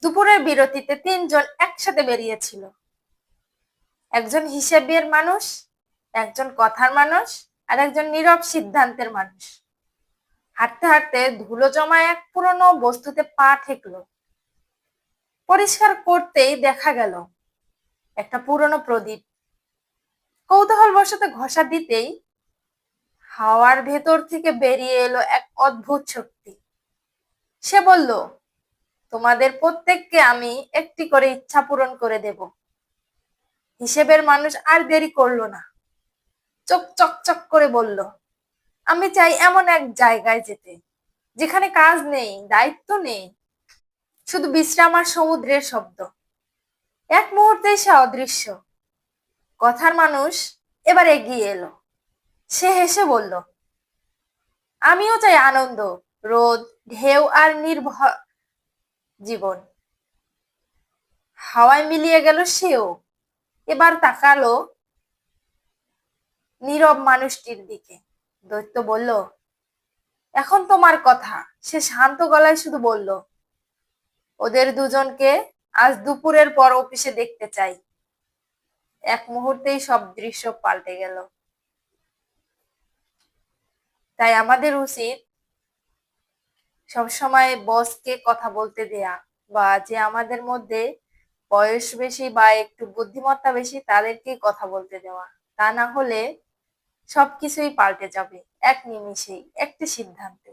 দুপুরের বিরতিতে তিনজন একসাথে বেরিয়েছিল। একজন হিসেবের মানুষ, একজন কথার মানুষ, আর একজন নীরব সিদ্ধান্তের মানুষ। হাঁটতে হাঁটতে ধুলো জমা এক পুরনো বস্তুতে পা ঠেকলো। পরিষ্কার করতেই দেখা গেল একটা পুরনো প্রদীপ। কৌতূহলবশত ঘষা দিতেই হাওয়ার ভেতর থেকে বেরিয়ে এলো এক অদ্ভুত শক্তি। সে বলল, তোমাদের প্রত্যেককে আমি একটি করে ইচ্ছা পূরণ করে দেব। হিসেবের মানুষ আর দেরি করলো না, চোখ চকচক করে বলল, আমি চাই এমন এক জায়গায় যেতে যেখানে কাজ নেই, দায়িত্ব নেই, শুধু বিশ্রাম আর সমুদ্রের শব্দ। এক মুহূর্তেই সে অদৃশ্য। কথার মানুষ এবার এগিয়ে এলো। সে হেসে বলল, আমিও চাই আনন্দ, রোদ, ঢেউ আর নির্ভর জীবন। হাওয়ায় মিলিয়ে গেল সেও। এবার তাকালো নীরব মানুষটির দিকে। দৈত্য বলল, এখন তোমার কথা। সে শান্ত গলায় শুধু বলল, ওদের দুজনকে আজ দুপুরের পর অফিসে দেখতে চাই। এক মুহূর্তেই সব দৃশ্য পাল্টে গেল। তাই আমাদের উচিত সবসময় বসকে কথা বলতে দেয়া, বা যে আমাদের মধ্যে বয়স বেশি বা একটু বুদ্ধিমত্তা বেশি তাদেরকে কথা বলতে দেওয়া। তা না হলে সবকিছুই পাল্টে যাবে এক নিমিষেই, একটি সিদ্ধান্তে।